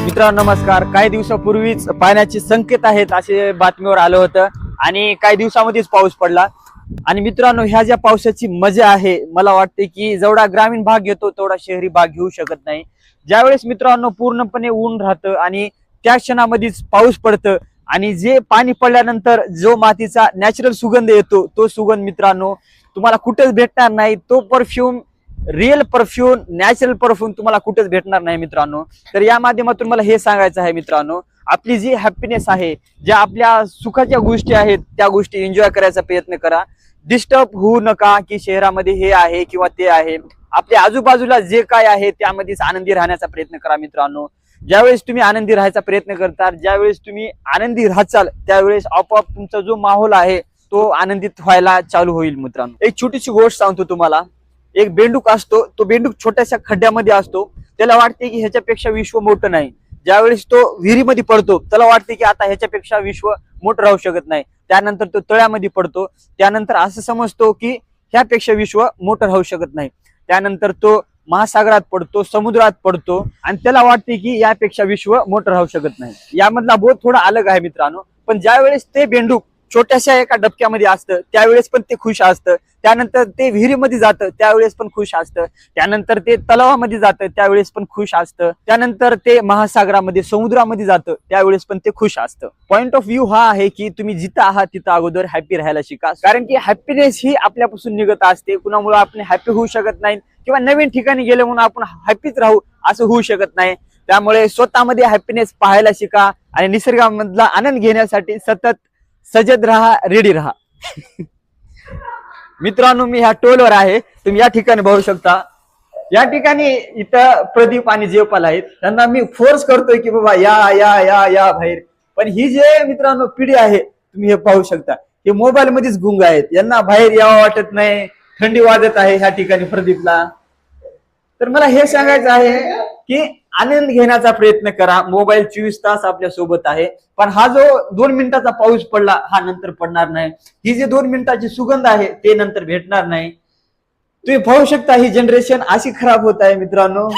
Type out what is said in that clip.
मित्रांनो नमस्कार. काही दिवसापूर्वीच पाण्याचे संकेत आहेत असे बातमीवर आलं होतं आणि काही दिवसामध्येच पाऊस पडला. आणि मित्रांनो ह्या ज्या पावसाची मजा आहे मला वाटते की जेवढा ग्रामीण भाग येतो तेवढा शहरी भाग घेऊ शकत नाही. ज्यावेळेस मित्रांनो पूर्णपणे ऊन राहतं आणि त्या क्षणामध्येच पाऊस पडतं आणि जे पाणी पडल्यानंतर जो मातीचा नॅचरल सुगंध येतो तो सुगंध मित्रांनो तुम्हाला कुठेच भेटणार नाही. तो perfume real perfume natural perfume तुम्हाला कुठेच भेटणार नाही मित्रांनो. तर या माध्यमातून मला हे सांगायचं आहे मित्रांनो, आपली जी हॅपीनेस आहे, ज्या आपल्या सुखाच्या गोष्टी आहेत त्या गोष्टी एन्जॉय करायचा प्रयत्न करा. डिस्टर्ब होऊ नका की शहरामध्ये हे आहे किंवा ते आहे. आपल्या आजूबाजूला जे काय आहे त्यामध्येच आनंदी राहण्याचा प्रयत्न करा मित्रांनो. ज्यावेळेस तुम्ही आनंदी राहायचा प्रयत्न करता, ज्यावेळेस तुम्ही आनंदी राहाल त्यावेळेस आपोआप तुमचा जो माहोल आहे तो आनंदित व्हायला चालू होईल मित्रांनो. एक छोटीशी गोष्ट सांगतो तुम्हाला. एक बेंडूक असतो, तो बेंडूक छोट्याशा खड्ड्यामध्ये असतो. त्याला वाटते की ह्याच्यापेक्षा विश्व मोठं नाही. ज्यावेळेस तो विहिरीमध्ये पडतो त्याला वाटते की आता ह्याच्यापेक्षा विश्व मोठं राहू शकत नाही. त्यानंतर तो तळ्यामध्ये पडतो. त्यानंतर असं समजतो की ह्यापेक्षा विश्व मोठं राहू शकत नाही. त्यानंतर तो महासागरात पडतो, समुद्रात पडतो आणि त्याला वाटते की यापेक्षा विश्व मोठं राहू शकत नाही. यामधला बोध थोडा अलग आहे मित्रांनो. पण ज्यावेळेस ते बेंडूक छोट्याशा एका डबक्यामध्ये असतं त्यावेळेस पण ते खुश असतं. त्यानंतर ते विहिरीमध्ये जातं त्यावेळेस पण खुश असतं. त्यानंतर ते तलावामध्ये जातं त्यावेळेस पण खुश असतं. त्यानंतर ते महासागरामध्ये समुद्रामध्ये जातं त्यावेळेस पण ते खुश असतं. पॉइंट ऑफ व्ह्यू हा आहे की तुम्ही जिथं आहात तिथं अगोदर हॅपी राहायला शिका. कारण की हॅपीनेस ही आपल्यापासून निघत असते. कुणामुळे आपण हॅपी होऊ शकत नाही किंवा नवीन ठिकाणी गेले म्हणून आपण हॅपीच राहू असं होऊ शकत नाही. त्यामुळे स्वतःमध्ये हॅपीनेस पाहायला शिका आणि निसर्गामधला आनंद घेण्यासाठी सतत सजग राहा, रेडी राहा. मित्रांनो मी ह्या टोलवर आहे, तुम्ही या ठिकाणी बघू शकता. या ठिकाणी इथं प्रदीप आणि जेवपाल आहेत. त्यांना मी फोर्स करतोय की बाबा या या या या बाहेर. पण ही जे मित्रांनो पिढी आहे तुम्ही हे पाहू शकता, हे मोबाईल मध्येच गुंग आहेत. यांना बाहेर यावं वाटत नाही. थंडी वाजत आहे ह्या ठिकाणी प्रदीपला. तर मला हे सांगायचं आहे की आनंद घेण्याचा प्रयत्न करा. मोबाईल 24 तास आपल्या सोबत आहे, पण हा जो 2 मिनिटाचा पाऊस पडला हा नंतर पडणार नाही. ही जी 2 मिनिटाची सुगंध आहे ते नंतर भेटणार नाही. तुम्ही पाहू शकता ही जनरेशन अशी खराब होत आहे मित्रांनो.